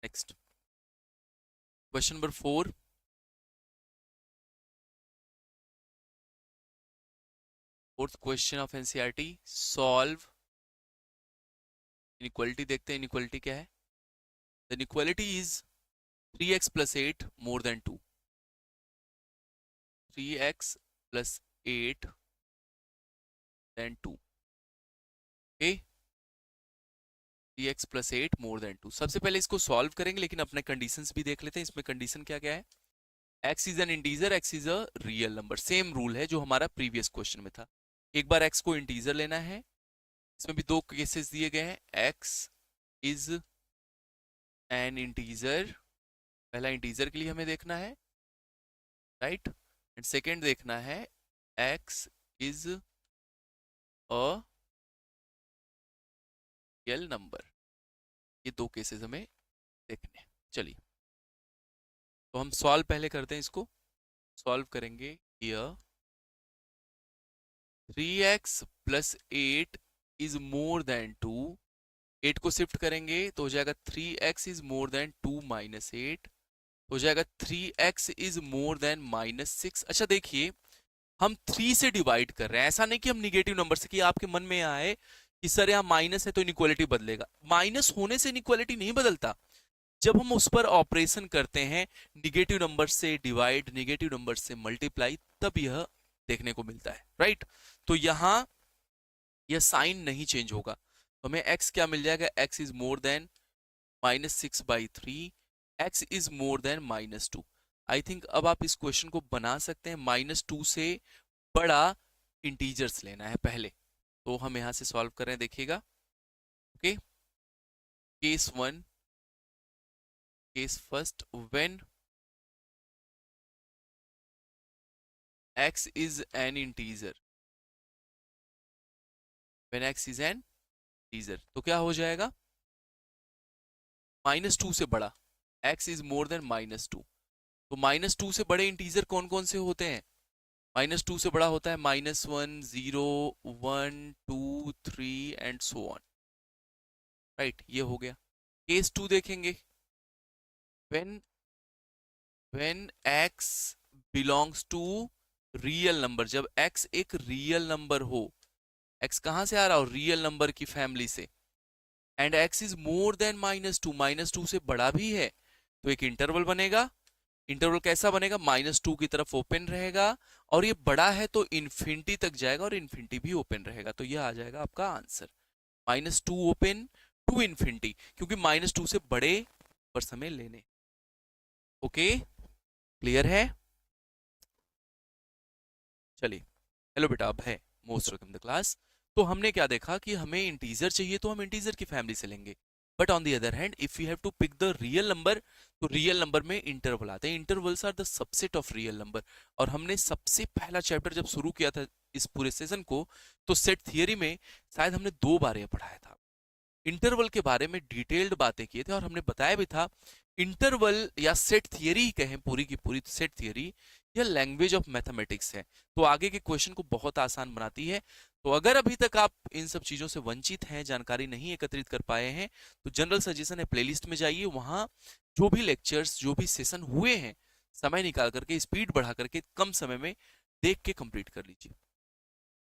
Next question number 4, fourth question of NCERT, solve inequality. देखते हैं inequality क्या है। The inequality is 3x plus 8 more than 2, 3x plus 8 than 2, okay, 3x plus 8 more than 2। सबसे पहले इसको solve करेंगे, लेकिन अपने कंडीशंस भी देख लेते हैं। इसमें कंडीशन क्या क्या है। x is an integer, x is a real number, same rule है जो हमारा प्रीवियस क्वेश्चन में था। एक बार x को इंटीजर लेना है। इसमें भी दो केसेस दिए गए हैं। x इज एन इंटीजर, पहला इंटीजर के लिए हमें देखना है, राइट, एंड सेकेंड देखना है x is a real number. ये दो केसेस हमें देखने हैं। चलिए तो हम सॉल्व पहले करते हैं, इसको सॉल्व करेंगे। Here 3x plus 8 is more than 2, 8 को शिफ्ट करेंगे तो हो जाएगा 3x is more than 2 minus 8, हो जाएगा 3x is more than minus 6। अच्छा देखिए, हम 3 से डिवाइड कर रहे हैं, ऐसा नहीं कि हम निगेटिव नंबर से, कि आपके मन में आए कि सर यहाँ माइनस है तो इनइक्वालिटी बदलेगा। माइनस होने से इनइक्वालिटी नहीं बदलता। जब हम उस पर ऑपरेशन करते हैं, निगेटिव नंबर से डिवाइड, निगेटिव नंबर से मल्टीप्लाई, तब यह देखने को मिलता है, राइट। तो यहां यह साइन नहीं चेंज होगा, तो हमें x क्या मिल जाएगा, x is more than -6/3, x is more than -2। I think अब आप इस क्वेश्चन को बना सकते हैं। -2 से बड़ा इंटीजर्स लेना है पहले, तो हम यहां से सॉल्व कर रहे हैं, देखिएगा। Okay, case 1, case first, when x is an integer, when x is an integer, तो क्या हो जाएगा, -2 से बड़ा, x is more than -2। तो -2 से बड़े इंटीजर कौन कौन से होते हैं। -2 से बड़ा होता है -1, 0, 1, 2, 3 एंड सो ऑन, राइट। ये हो गया। केस 2 देखेंगे, when x belongs to real number, जब x एक रियल नंबर हो, x कहां से आ रहा हो, रियल नंबर की फैमिली से, and x is more than -2, -2 से बड़ा भी है, तो एक इंटरवल बनेगा। इंटरवल कैसा बनेगा, -2 की तरफ ओपन रहेगा, और ये बड़ा है तो इन्फिनिटी तक जाएगा, और इन्फिनिटी भी ओपन रहेगा। तो ये आ जाएगा आपका आंसर, -2 ओपन टू इन्फिनिटी, क्योंकि -2 से बड़े नंबर्स हमें लेने। ओके, क्लियर है। चलिए, हेलो बेटा, अब है मोस्ट वेलकम द क्लास। तो हमने क्या देखा कि हमें इंटीजर चाहिए तो हम इंटीजर की फैमिली से लेंगे, but on the other hand if you have to pick the real number, तो रियल नंबर में इंटरवल आते हैं। Intervals are the subset of real number. और हमने सबसे पहला चैप्टर जब शुरू किया था इस पूरे सेशन को, तो सेट थियरी में शायद हमने 2 बार यह पढ़ाया था। इंटरवल के बारे में डिटेल्ड बातें किए थे, और हमने बताया भी था इंटरवल या सेट थियरी कहें, पूरी की पूरी सेट थियरी, यह लैंग्वेज ऑफ मैथमेटिक्स है, तो आगे के क्वेश्चन को बहुत आसान बनाती है। तो अगर अभी तक आप इन सब चीजों से वंचित हैं, जानकारी नहीं एकत्रित कर पाए हैं, तो जनरल सजेशन है, प्लेलिस्ट में जाइए, वहां जो भी लेक्चर्स, जो भी सेशन हुए हैं, समय निकाल करके, स्पीड बढ़ा करके, कम समय में देख के कंप्लीट कर लीजिए।